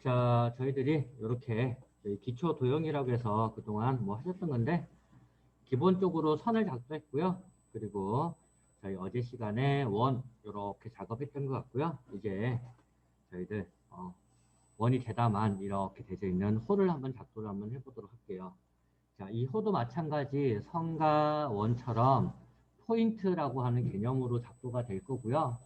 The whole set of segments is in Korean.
자, 저희들이 이렇게 기초 도형이라고 해서 그동안 뭐 하셨던 건데, 기본적으로 선을 작성했고요. 그리고 저희 어제 시간에 원 이렇게 작업했던 것 같고요. 이제 저희들 원이 되다만 이렇게 되어 있는 호를 한번 작도를 한번 해보도록 할게요. 자, 이 호도 마찬가지 선과 원처럼 포인트라고 하는 개념으로 작도가 될 거고요.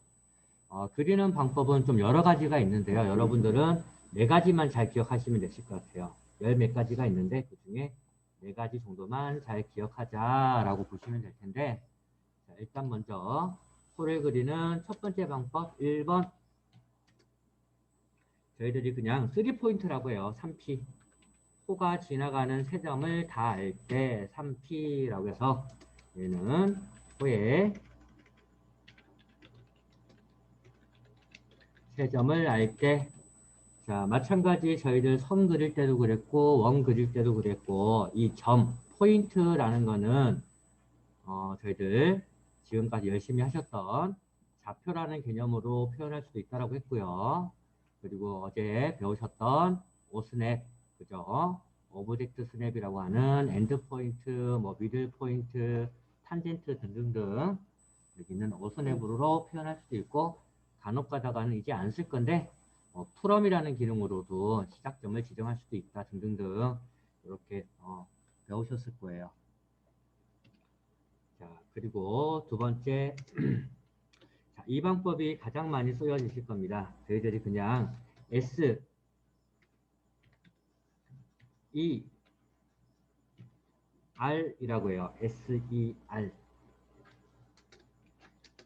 그리는 방법은 좀 여러 가지가 있는데요. 여러분들은 네 가지만 잘 기억하시면 되실 것 같아요. 열 몇 가지가 있는데 그 중에 네 가지 정도만 잘 기억하자라고 보시면 될 텐데, 자, 일단 먼저 호를 그리는 첫 번째 방법 1번, 저희들이 그냥 3포인트라고 해요. 3P. 호가 지나가는 세 점을 다 알 때 3P라고 해서 얘는 호의 세 점을 알 때, 자, 마찬가지 저희들 선 그릴 때도 그랬고 원 그릴 때도 그랬고 이 점, 포인트라는 거는 저희들 지금까지 열심히 하셨던 좌표라는 개념으로 표현할 수도 있다고 했고요. 그리고 어제 배우셨던 오스냅, 그죠? 오브젝트 스냅이라고 하는 엔드 포인트, 뭐 미들 포인트, 탄젠트 등등등, 여기는 오스냅으로 표현할 수도 있고, 간혹 가다가는 이제 안 쓸 건데 프롬이라는 기능으로도 시작점을 지정할 수도 있다 등등등 이렇게 배우셨을 거예요. 자, 그리고 두 번째, 자, 이 방법이 가장 많이 쓰여지실 겁니다. 저희들이 그냥 S, E, R이라고 해요. S, E, R.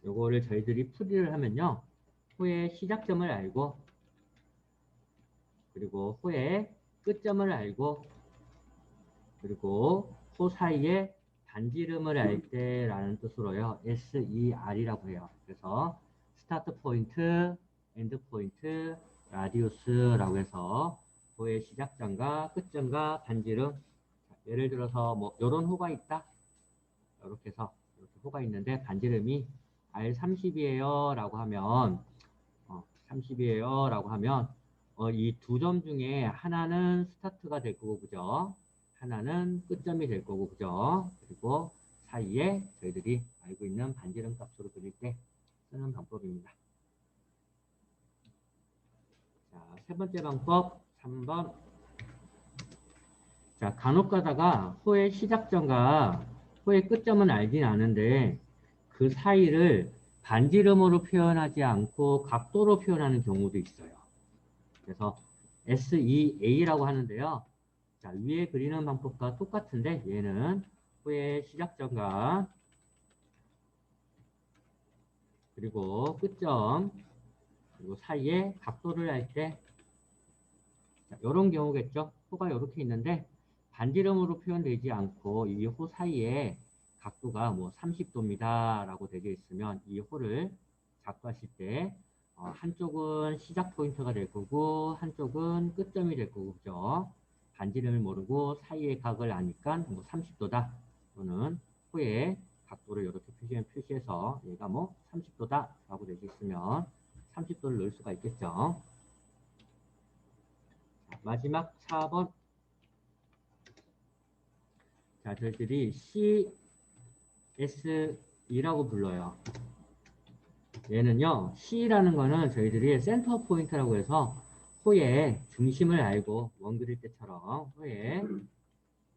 요거를 저희들이 풀이를 하면요. 호의 시작점을 알고, 그리고 호의 끝점을 알고, 그리고 호 사이에 반지름을 알 때라는 뜻으로요. SER이라고 해요. 그래서 스타트 포인트, 엔드 포인트, 라디우스라고 해서 호의 시작점과 끝점과 반지름. 예를 들어서 뭐 이런 호가 있다. 이렇게 해서 이렇게 호가 있는데 반지름이 R30이에요 라고 하면 30이에요 라고 하면 이 두 점 중에 하나는 스타트가 될 거고, 그죠? 하나는 끝점이 될 거고, 그죠? 그리고 사이에 저희들이 알고 있는 반지름 값으로 그릴 때 쓰는 방법입니다. 자, 세 번째 방법 3번. 자, 간혹 가다가 호의 시작점과 호의 끝점은 알긴 아는데 그 사이를 반지름으로 표현하지 않고 각도로 표현하는 경우도 있어요. 그래서 SEA라고 하는데요. 자, 위에 그리는 방법과 똑같은데 얘는 호의 시작점과 그리고 끝점 그리고 사이에 각도를 할 때 이런 경우겠죠. 호가 이렇게 있는데 반지름으로 표현되지 않고 이 호 사이에 각도가 뭐 30도입니다 라고 되어 있으면 이 호를 작도하실 때 한쪽은 시작 포인트가 될 거고 한쪽은 끝점이 될 거고, 그죠? 반지름을 모르고 사이의 각을 아니까 뭐 30도다 또는 호의 각도를 이렇게 표시해서 얘가 뭐 30도다 라고 되어 있으면 30도를 넣을 수가 있겠죠. 마지막 4번. 자, 저희들이 CSE라고 불러요. 얘는요, C라는 거는 저희들이 센터 포인트라고 해서 호의 중심을 알고, 원 그릴 때처럼 호의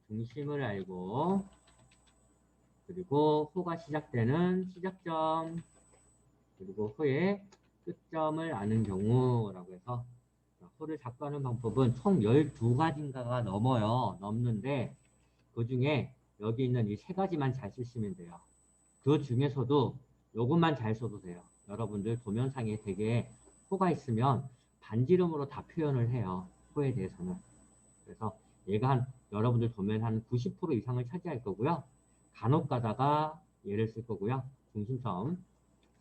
중심을 알고, 그리고 호가 시작되는 시작점, 그리고 호의 끝점을 아는 경우라고 해서 호를 작도하는 방법은 총 12가지인가가 넘어요. 넘는데 그 중에 여기 있는 이 세 가지만 잘 쓰시면 돼요. 그 중에서도 요것만 잘 써도 돼요. 여러분들 도면상에 되게 호가 있으면 반지름으로 다 표현을 해요. 호에 대해서는. 그래서 얘가 여러분들 도면 한 90% 이상을 차지할 거고요. 간혹 가다가 얘를 쓸 거고요. 중심점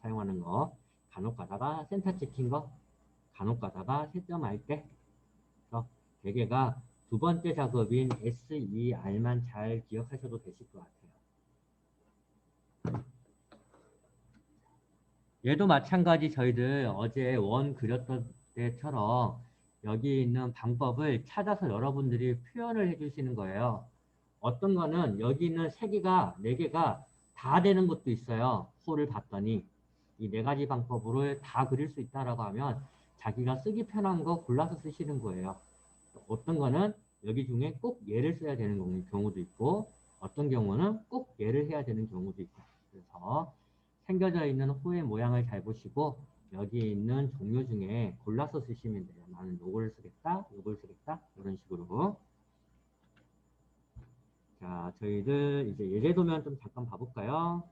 사용하는 거. 간혹 가다가 센터 찍힌 거. 간혹 가다가 세점 할 때. 그래서 대개가 두 번째 작업인 SER만 잘 기억하셔도 되실 것 같아요. 얘도 마찬가지 저희들 어제 원 그렸던 때처럼 여기 있는 방법을 찾아서 여러분들이 표현을 해주시는 거예요. 어떤 거는 여기 있는 세 개가, 네 개가 다 되는 것도 있어요. 호를 봤더니. 이 네 가지 방법으로 다 그릴 수 있다라고 하면 자기가 쓰기 편한 거 골라서 쓰시는 거예요. 어떤 거는 여기 중에 꼭 얘를 써야 되는 경우도 있고, 어떤 경우는 꼭 얘를 해야 되는 경우도 있고. 그래서 생겨져 있는 호의 모양을 잘 보시고 여기 있는 종류 중에 골라서 쓰시면 돼요. 나는 요걸 쓰겠다, 요걸 쓰겠다, 이런 식으로. 자, 저희들 이제 예제도면 좀 잠깐 봐볼까요?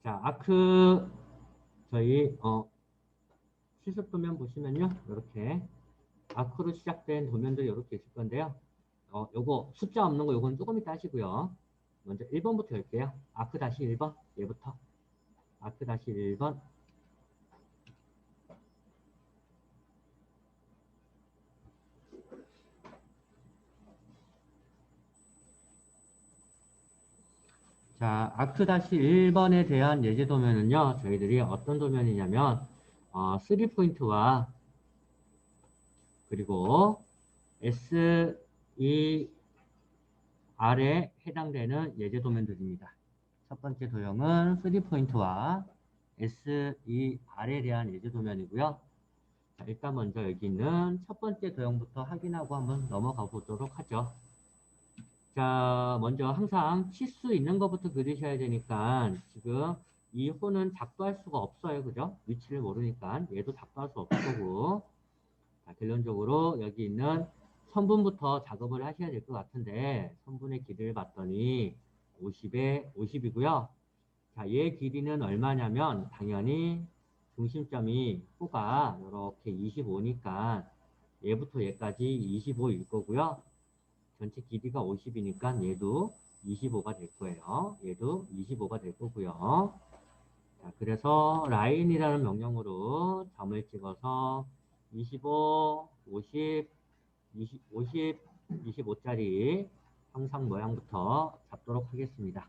자, 아크 저희 실습 도면 보시면요, 이렇게 아크로 시작된 도면들이 이렇게 있을 건데요. 요거 숫자 없는 거 요건 조금 이따 하시고요. 먼저 1번부터 할게요. 아크 다시 1번 얘부터. 아크 다시 1번. 자, 아크 다시 1번에 대한 예제 도면은요, 저희들이 어떤 도면이냐면 3포인트와 그리고 S, E, R에 해당되는 예제 도면들입니다. 첫 번째 도형은 3포인트와 S, E, R에 대한 예제 도면이고요. 자, 일단 먼저 여기 있는 첫 번째 도형부터 확인하고 한번 넘어가 보도록 하죠. 자, 먼저 항상 치수 있는 것부터 그리셔야 되니까 지금 이 호는 작도할 수가 없어요. 그죠? 위치를 모르니까 얘도 작도할 수 없을 거고. 자, 결론적으로 여기 있는 선분부터 작업을 하셔야 될 것 같은데 선분의 길이를 봤더니 50에 50이고요. 자, 얘 길이는 얼마냐면 당연히 중심점이 호가 이렇게 25니까 얘부터 얘까지 25일 거고요. 전체 길이가 50이니까 얘도 25가 될 거예요. 얘도 25가 될 거고요. 자, 그래서 라인이라는 명령으로 점을 찍어서 25, 50, 50, 25짜리 형상 모양부터 잡도록 하겠습니다.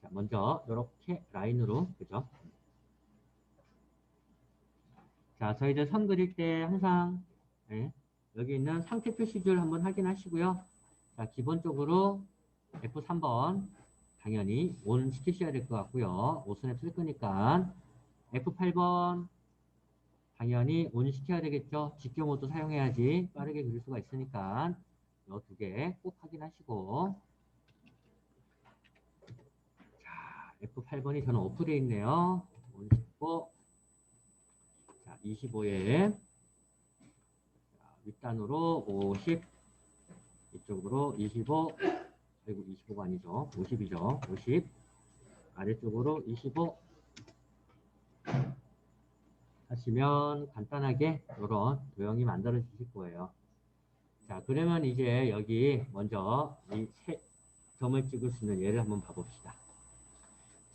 자, 먼저 이렇게 라인으로, 그죠? 자, 저희들 선 그릴 때 항상 여기 있는 상태 표시줄 한번 확인하시고요. 자, 기본적으로 F3번 당연히 온 시키셔야 될 것 같고요. 오스냅 쓸 거니까 F8번 당연히 온 시켜야 되겠죠. 직교 모드 사용해야지 빠르게 그릴 수가 있으니까 이 두 개 꼭 확인하시고 자, F8번이 저는 오프되어 있네요. 온 시키고 자, 25에 윗단으로 50 이쪽으로 25 그리고 25가 아니죠. 50이죠. 50 아래쪽으로 25 하시면 간단하게 이런 도형이 만들어지실 거예요. 자, 그러면 이제 여기 먼저 이 점을 찍을 수 있는 예를 한번 봐봅시다.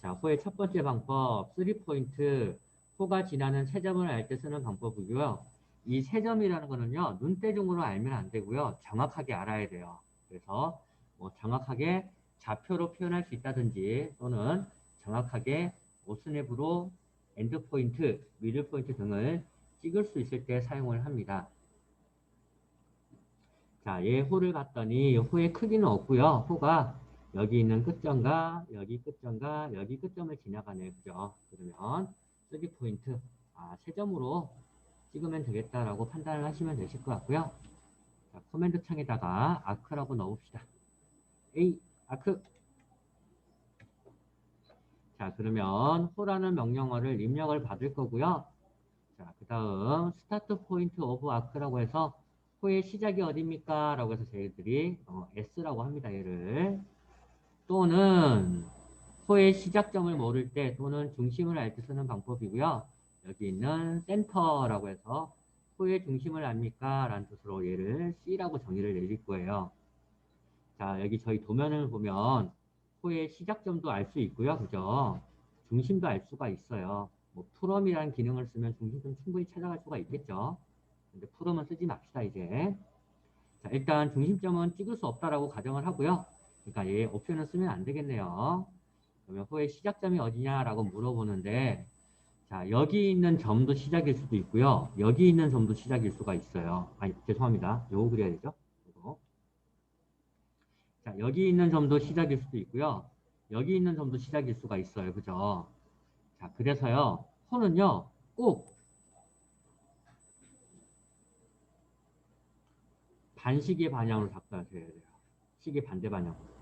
자, 호의 첫 번째 방법 3포인트 호가 지나는 세 점을 알 때 쓰는 방법이고요. 이 세 점이라는 거는요. 눈대중으로 알면 안 되고요. 정확하게 알아야 돼요. 그래서 뭐 정확하게 좌표로 표현할 수 있다든지 또는 정확하게 오스냅으로 엔드포인트, 미들포인트 등을 찍을 수 있을 때 사용을 합니다. 자, 얘 호를 봤더니 호의 크기는 없고요. 호가 여기 있는 끝점과 여기 끝점과 여기 끝점을 지나가네요. 그죠? 그러면 3포인트, 세 점으로 찍으면 되겠다라고 판단을 하시면 되실 것 같고요. 자, 커맨드 창에다가 아크라고 넣읍시다. A, 아크. 자, 그러면 호라는 명령어를 입력을 받을 거고요. 자, 그 다음 스타트 포인트 오브 아크라고 해서 호의 시작이 어딥니까? 라고 해서 저희들이 S라고 합니다. 얘를. 또는 호의 시작점을 모를 때 또는 중심을 알 때 쓰는 방법이고요. 여기 있는 센터라고 해서 호의 중심을 압니까? 라는 뜻으로 얘를 C라고 정의를 내릴 거예요. 자, 여기 저희 도면을 보면 호의 시작점도 알 수 있고요. 그죠? 중심도 알 수가 있어요. 뭐 풀엄이라는 기능을 쓰면 중심점 충분히 찾아갈 수가 있겠죠. 근데 풀엄은 쓰지 맙시다, 이제. 자, 일단 중심점은 찍을 수 없다라고 가정을 하고요. 그러니까 얘 옵션을 쓰면 안 되겠네요. 그러면 호의 시작점이 어디냐라고 물어보는데, 자, 여기 있는 점도 시작일 수도 있고요. 여기 있는 점도 시작일 수가 있어요. 아니, 죄송합니다. 요거 그려야 되죠? 요거. 자, 여기 있는 점도 시작일 수도 있고요. 여기 있는 점도 시작일 수가 있어요. 그죠? 자, 그래서요. 호는요. 꼭 반시계 방향으로 작동하셔야 돼요. 시계 반대 방향으로.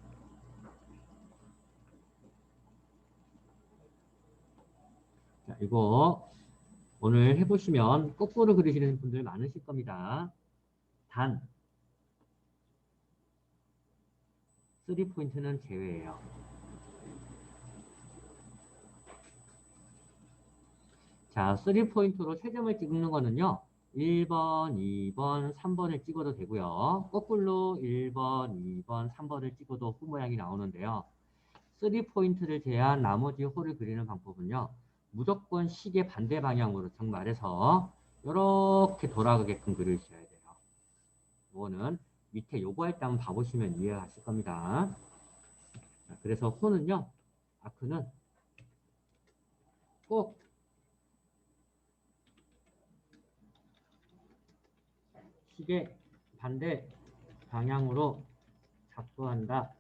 자, 이거 오늘 해보시면 거꾸로 그리시는 분들 많으실 겁니다. 단, 3포인트는 제외예요. 자, 3포인트로 3점을 찍는 거는요. 1번, 2번, 3번을 찍어도 되고요. 거꾸로 1번, 2번, 3번을 찍어도 호 모양이 나오는데요. 3포인트를 제한 나머지 호를 그리는 방법은요. 무조건 시계 반대 방향으로 즉 말해서 이렇게 돌아가게끔 그리셔야 돼요. 이거는 밑에 요거 할 때 한번 봐보시면 이해하실 겁니다. 자, 그래서 호는요. 아크는 꼭 시계 반대 방향으로 작동한다.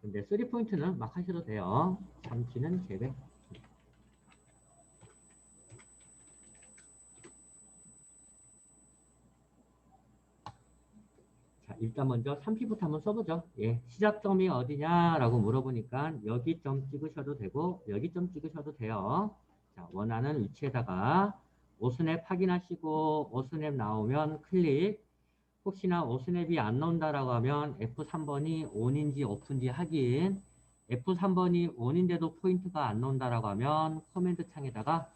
근데 3포인트는 막 하셔도 돼요. 3T는 제외. 자, 일단 먼저 3P부터 한번 써보죠. 예, 시작점이 어디냐라고 물어보니까 여기 점 찍으셔도 되고 여기 점 찍으셔도 돼요. 자, 원하는 위치에다가 오스냅 확인하시고 오스냅 나오면 클릭. 혹시나 오스냅이 안 나온다라고 하면 F3번이 ON인지 오프인지 확인. F3번이 ON인데도 포인트가 안 나온다라고 하면 커맨드 창에다가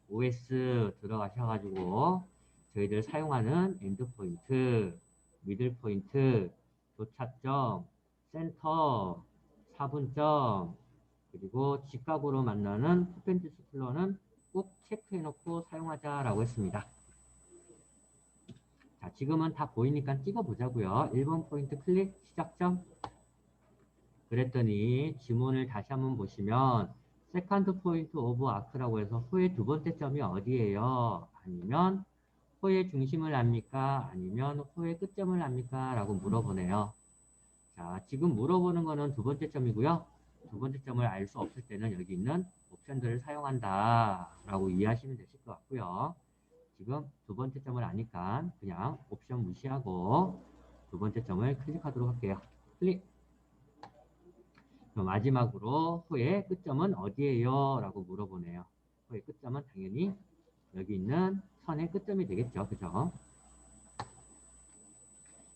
OS 들어가셔가지고 저희들 사용하는 엔드포인트, 미들포인트, 도착점, 센터, 4분점, 그리고 직각으로 만나는 퍼펜디큘러는 꼭 체크해놓고 사용하자라고 했습니다. 자, 지금은 다 보이니까 찍어보자고요. 1번 포인트 클릭, 시작점. 그랬더니 지문을 다시 한번 보시면 세컨드 포인트 오브 아크라고 해서 호의 두 번째 점이 어디예요? 아니면 호의 중심을 압니까? 아니면 호의 끝점을 압니까? 라고 물어보네요. 자, 지금 물어보는 거는 두 번째 점이고요. 두 번째 점을 알 수 없을 때는 여기 있는 옵션들을 사용한다 라고 이해하시면 되실 것 같고요. 지금 두 번째 점을 아니까 그냥 옵션 무시하고 두 번째 점을 클릭하도록 할게요. 클릭. 그럼 마지막으로 호의 끝점은 어디예요? 라고 물어보네요. 호의 끝점은 당연히 여기 있는 선의 끝점이 되겠죠. 그죠?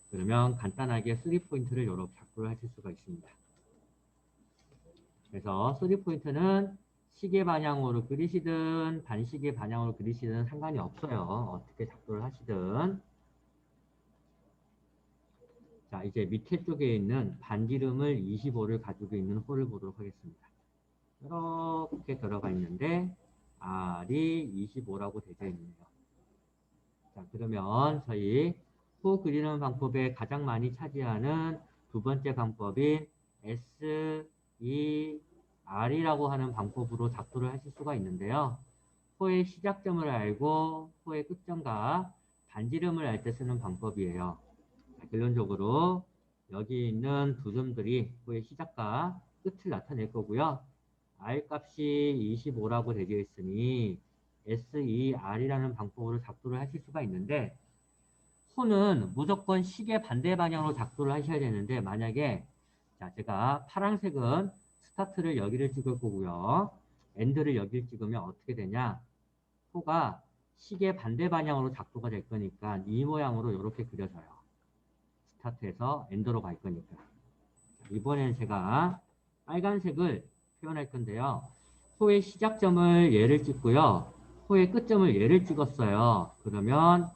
그러면 간단하게 3포인트를 이렇게 작동을 하실 수가 있습니다. 그래서 3포인트는 시계 방향으로 그리시든 반시계 방향으로 그리시든 상관이 없어요. 어떻게 작동을 하시든. 자, 이제 밑에 쪽에 있는 반지름을 25를 가지고 있는 호를 보도록 하겠습니다. 이렇게 들어가 있는데 R이 25라고 되어 있네요. 자, 그러면 저희 호 그리는 방법에 가장 많이 차지하는 두 번째 방법인 S, E, R이라고 하는 방법으로 작도를 하실 수가 있는데요. 호의 시작점을 알고 호의 끝점과 반지름을 알 때 쓰는 방법이에요. 자, 결론적으로 여기 있는 두 점들이 호의 시작과 끝을 나타낼 거고요. R 값이 25라고 되어 있으니 SER이라는 방법으로 작도를 하실 수가 있는데 호는 무조건 시계 반대 방향으로 작도를 하셔야 되는데 만약에 자 제가 파란색은 스타트를 여기를 찍을 거고요. 엔드를 여기를 찍으면 어떻게 되냐 호가 시계 반대 방향으로 작도가 될 거니까 이 모양으로 이렇게 그려져요. 스타트에서 엔드로 갈 거니까. 이번엔 제가 빨간색을 표현할 건데요. 호의 시작점을 얘를 찍고요. 호의 끝점을 얘를 찍었어요. 그러면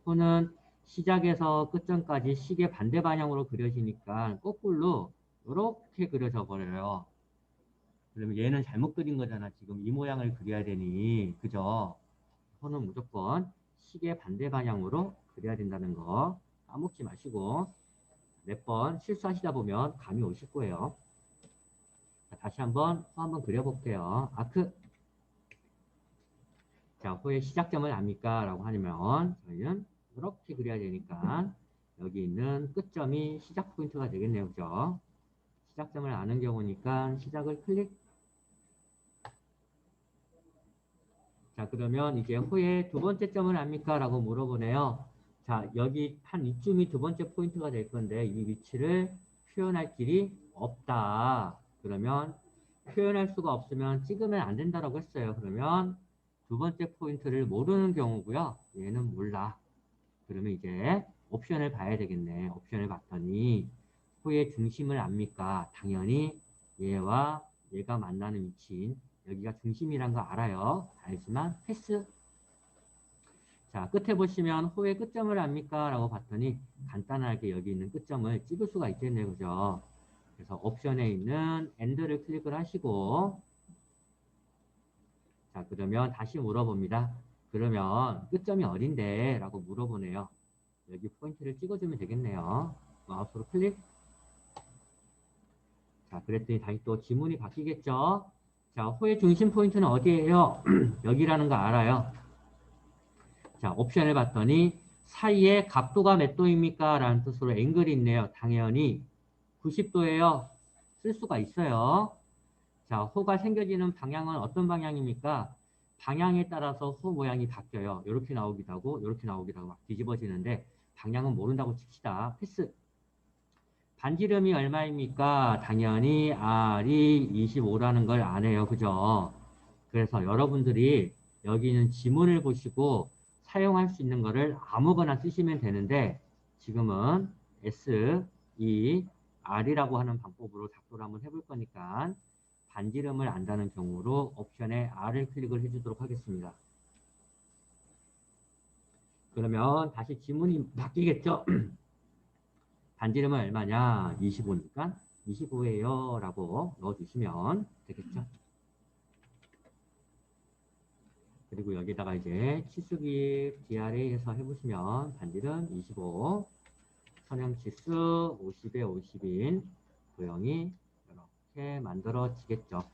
호는 시작에서 끝점까지 시계 반대 방향으로 그려지니까 거꾸로 이렇게 그려져 버려요. 그러면 얘는 잘못 그린 거잖아. 지금 이 모양을 그려야 되니. 그죠? 호는 무조건 시계 반대 방향으로 그려야 된다는 거 까먹지 마시고 몇 번 실수하시다 보면 감이 오실 거예요. 자, 다시 한번 호 한번 그려볼게요. 아크. 자, 호의 시작점을 압니까? 라고 하면 저희는 이렇게 그려야 되니까 여기 있는 끝점이 시작 포인트가 되겠네요. 그죠? 시작점을 아는 경우니까 시작을 클릭. 자, 그러면 이제 호의 두 번째 점을 압니까? 라고 물어보네요. 자, 여기 한 이쯤이 두 번째 포인트가 될 건데 이 위치를 표현할 길이 없다. 그러면 표현할 수가 없으면 찍으면 안 된다라고 했어요. 그러면 두 번째 포인트를 모르는 경우고요. 얘는 몰라. 그러면 이제 옵션을 봐야 되겠네. 옵션을 봤더니 호의 중심을 압니까? 당연히 얘와 얘가 만나는 위치인 여기가 중심이란 거 알아요. 알지만 패스. 자, 끝에 보시면 호의 끝점을 압니까? 라고 봤더니 간단하게 여기 있는 끝점을 찍을 수가 있겠네요. 그죠? 그래서 옵션에 있는 AND를 클릭을 하시고 자, 그러면 다시 물어봅니다. 그러면 끝점이 어딘데? 라고 물어보네요. 여기 포인트를 찍어주면 되겠네요. 마우스로 클릭. 자, 그랬더니 다시 또 지문이 바뀌겠죠? 자, 호의 중심 포인트는 어디예요? 여기라는 거 알아요. 자, 옵션을 봤더니 사이에 각도가 몇 도입니까? 라는 뜻으로 앵글이 있네요. 당연히 90도예요. 쓸 수가 있어요. 자, 호가 생겨지는 방향은 어떤 방향입니까? 방향에 따라서 호 모양이 바뀌어요. 이렇게 나오기도 하고 이렇게 나오기도 하고 막 뒤집어지는데 방향은 모른다고 칩시다. 패스. 반지름이 얼마입니까? 당연히 R이 25라는 걸 아네요. 그죠? 그래서 여러분들이 여기 있는 지문을 보시고 사용할 수 있는 거를 아무거나 쓰시면 되는데 지금은 S, E, R이라고 하는 방법으로 작도를 한번 해볼 거니까 반지름을 안다는 경우로 옵션에 R을 클릭을 해주도록 하겠습니다. 그러면 다시 지문이 바뀌겠죠? 반지름은 얼마냐? 25니까 25예요 라고 넣어주시면 되겠죠? 그리고 여기다가 이제 치수기 DRA 해서 해보시면 반지름 25, 선형 치수 50에 50인 도형이 이렇게 만들어지겠죠.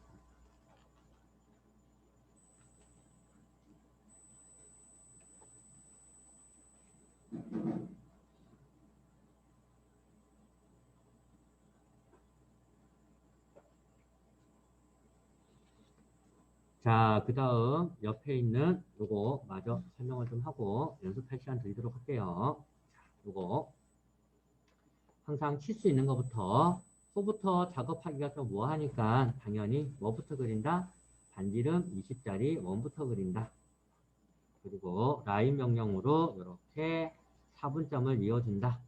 자, 그 다음 옆에 있는 요거 마저 설명을 좀 하고 연습할 시간 드리도록 할게요. 요거 항상 칠 수 있는 것부터 호부터 작업하기가 좀 뭐하니까 당연히 뭐부터 그린다? 반지름 20짜리 원부터 그린다. 그리고 라인 명령으로 이렇게 4분점을 이어준다.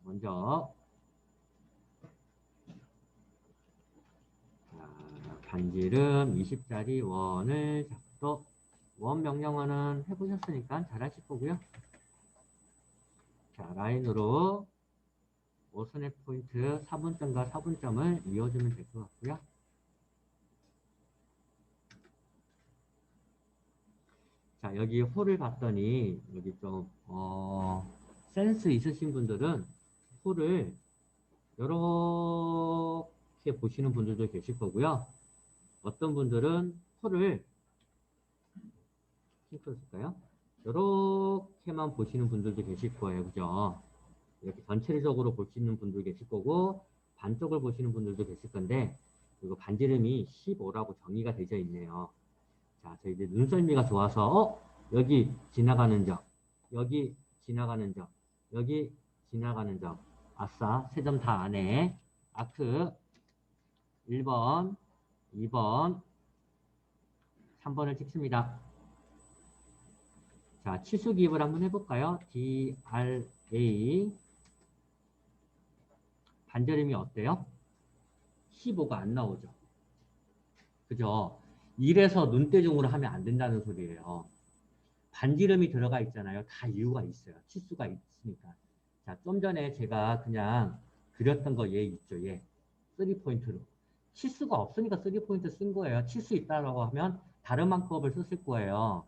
먼저 반지름 20짜리 원을 잡고 원 명령어는 해보셨으니까 잘하실 거고요. 자, 라인으로 오선의 포인트 4분점과 4분점을 이어주면 될 것 같고요. 자, 여기 홀을 봤더니 여기 좀 센스 있으신 분들은 홀을 이렇게 보시는 분들도 계실 거고요. 어떤 분들은 홀을 핑크로 쓸까요? 이렇게만 보시는 분들도 계실 거예요. 그죠? 이렇게 전체적으로 볼 수 있는 분도 계실 거고 반쪽을 보시는 분들도 계실 건데 그리고 반지름이 15라고 정의가 되어 있네요. 자, 저 이제 눈썰미가 좋아서 여기 지나가는 점, 여기 지나가는 점, 여기 지나가는 점. 아싸, 세 점 다 안에 아크 1번, 2번, 3번을 찍습니다. 자, 치수 기입을 한번 해볼까요? DRA 반지름이 어때요? 15가 안 나오죠. 그죠? 이래서 눈대중으로 하면 안 된다는 소리예요. 반지름이 들어가 있잖아요. 다 이유가 있어요. 치수가 있으니까. 자, 좀 전에 제가 그냥 그렸던 거 얘 있죠. 얘. 3포인트로. 치수가 없으니까 3포인트 쓴 거예요. 치수 있다라고 하면 다른 방법을 썼을 거예요.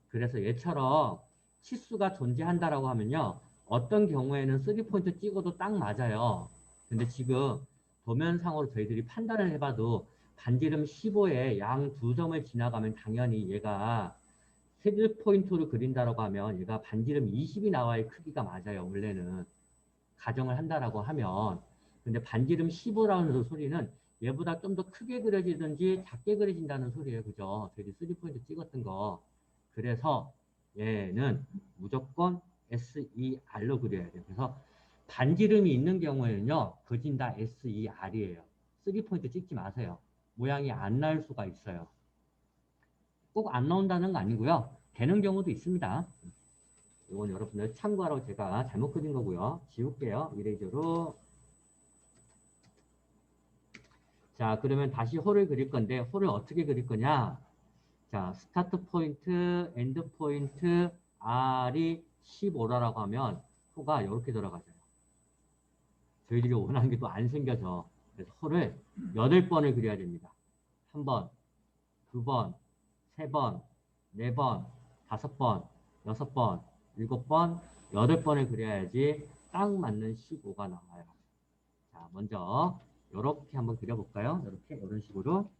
그래서 얘처럼 치수가 존재한다라고 하면요. 어떤 경우에는 3포인트 찍어도 딱 맞아요. 근데 지금 도면상으로 저희들이 판단을 해봐도 반지름 15에 양 두 점을 지나가면 당연히 얘가 3포인트로 그린다라고 하면 얘가 반지름 20이 나와야 크기가 맞아요. 원래는. 가정을 한다라고 하면. 근데 반지름 15라는 소리는 얘보다 좀 더 크게 그려지든지 작게 그려진다는 소리예요. 그죠? 저희들이 3포인트 찍었던 거. 그래서 얘는 무조건 SER로 그려야 돼요. 그래서 반지름이 있는 경우에는요. 거진 다 SER이에요. 3포인트 찍지 마세요. 모양이 안 나올 수가 있어요. 꼭 안 나온다는 거 아니고요. 되는 경우도 있습니다. 이건 여러분들 참고하라고 제가 잘못 그린 거고요. 지울게요. 이레이저로. 자, 그러면 다시 홀을 그릴 건데 홀을 어떻게 그릴 거냐? 자, 스타트 포인트, 엔드 포인트, R이 15라고 하면 호가 이렇게 들어가져요. 저희들이 원하는 게 또 안 생겨져. 그래서 호를 8번을 그려야 됩니다. 1번, 2번, 3번, 4번, 5번, 6번, 7번, 8번을 그려야지 딱 맞는 15가 나와요. 자, 먼저 이렇게 한번 그려볼까요? 이렇게 이런 식으로.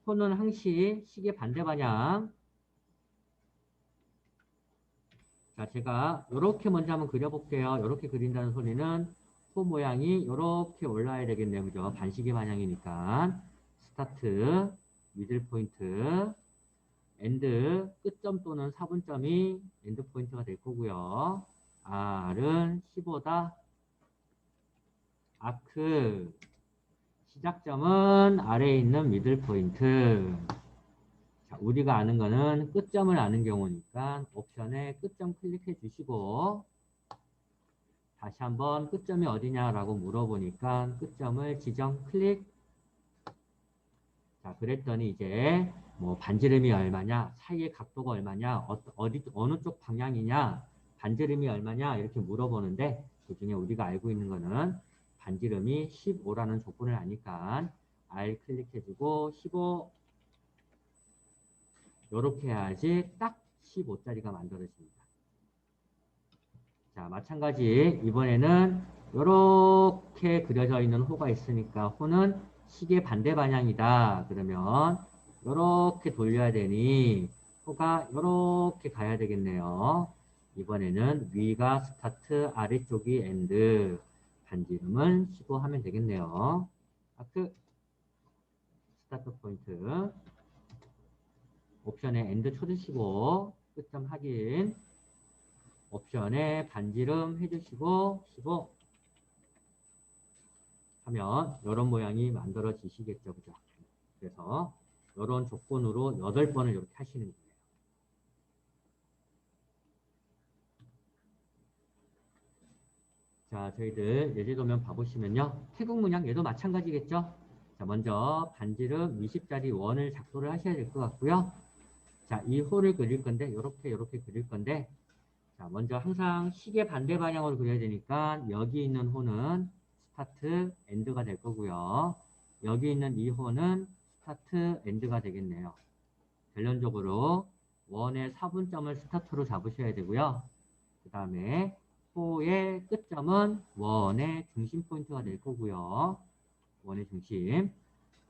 호는 항시 시계 반대 방향. 자, 제가 이렇게 먼저 한번 그려볼게요. 이렇게 그린다는 소리는 호 모양이 이렇게 올라야 되겠네요. 그죠? 반시계 방향이니까. 스타트, 미들 포인트, 엔드, 끝점 또는 4분점이 엔드 포인트가 될 거고요. R은 15다. 아크, 시작점은 아래에 있는 미들 포인트. 자, 우리가 아는 거는 끝점을 아는 경우니까 옵션에 끝점 클릭해 주시고 다시 한번 끝점이 어디냐라고 물어보니까 끝점을 지정 클릭. 자, 그랬더니 이제 뭐 반지름이 얼마냐, 사이의 각도가 얼마냐, 어느 쪽 방향이냐, 반지름이 얼마냐 이렇게 물어보는데 그 중에 우리가 알고 있는 거는 반지름이 15라는 조건을 아니까 R 클릭해주고 15 이렇게 해야지 딱 15짜리가 만들어집니다. 자, 마찬가지 이번에는 이렇게 그려져 있는 호가 있으니까 호는 시계 반대 방향이다. 그러면 이렇게 돌려야 되니 호가 이렇게 가야 되겠네요. 이번에는 위가 스타트, 아래쪽이 엔드. 반지름은 15 하면 되겠네요. 아크 스타트 포인트 옵션에 엔드 쳐주시고 끝점 확인 옵션에 반지름 해주시고 15 하면 이런 모양이 만들어지시겠죠. 그죠? 그래서 이런 조건으로 8번을 이렇게 하시는 거예요. 자, 저희들 예제도면 봐보시면요. 태국 문양 얘도 마찬가지겠죠? 자, 먼저 반지름 20짜리 원을 작도를 하셔야 될 것 같고요. 자, 이 호를 그릴 건데 이렇게 그릴 건데 자, 먼저 항상 시계 반대 방향으로 그려야 되니까 여기 있는 호는 스타트, 엔드가 될 거고요. 여기 있는 이 호는 스타트, 엔드가 되겠네요. 결론적으로 원의 4분점을 스타트로 잡으셔야 되고요. 그 다음에 호의 끝점은 원의 중심 포인트가 될 거고요. 원의 중심,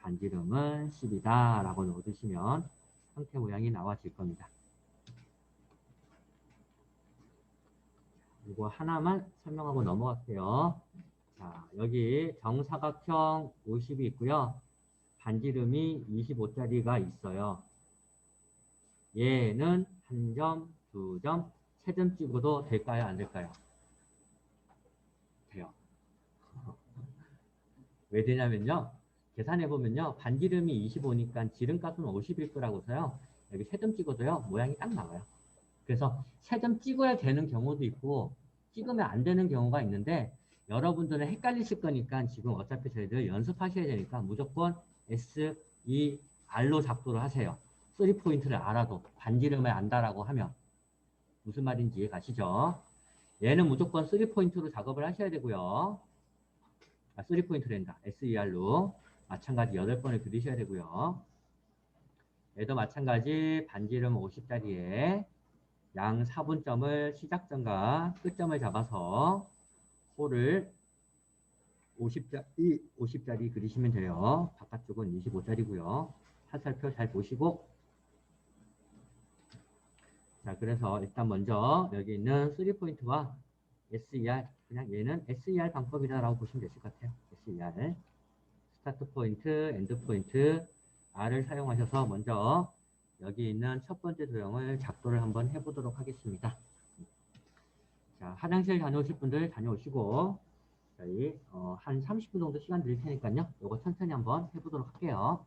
반지름은 10이다 라고 넣어주시면 형태 모양이 나와질 겁니다. 이거 하나만 설명하고 넘어갈게요. 자, 여기 정사각형 50이 있고요. 반지름이 25짜리가 있어요. 얘는 한 점, 두 점, 세 점 찍어도 될까요? 안 될까요? 돼요. 왜 되냐면요. 계산해보면요. 반지름이 25니까 지름값은 50일 거라고서요. 여기 세 점 찍어도요. 모양이 딱 나와요. 그래서 세 점 찍어야 되는 경우도 있고 찍으면 안 되는 경우가 있는데 여러분들은 헷갈리실 거니까 지금 어차피 저희들 연습하셔야 되니까 무조건 SER로 R로 작도를 하세요. 3포인트를 알아도 반지름을 안다라고 하면 무슨 말인지 이해 가시죠? 얘는 무조건 3포인트로 작업을 하셔야 되고요. 3포인트랜다. SER로 마찬가지 8번을 그리셔야 되고요. 얘도 마찬가지 반지름 50짜리에 양 4분점을 시작점과 끝점을 잡아서 홀을 50짜리 그리시면 돼요. 바깥쪽은 25짜리고요. 화살표 잘 보시고, 자, 그래서 일단 먼저 여기 있는 3포인트와 SER, 그냥 얘는 SER 방법이다라고 보시면 되실 것 같아요. SER. 스타트 포인트, 엔드 포인트, R을 사용하셔서 먼저 여기 있는 첫 번째 도형을 작도를 한번 해보도록 하겠습니다. 자, 화장실 다녀오실 분들 다녀오시고, 저희 한 30분 정도 시간 드릴 테니까요. 요거 천천히 한번 해보도록 할게요.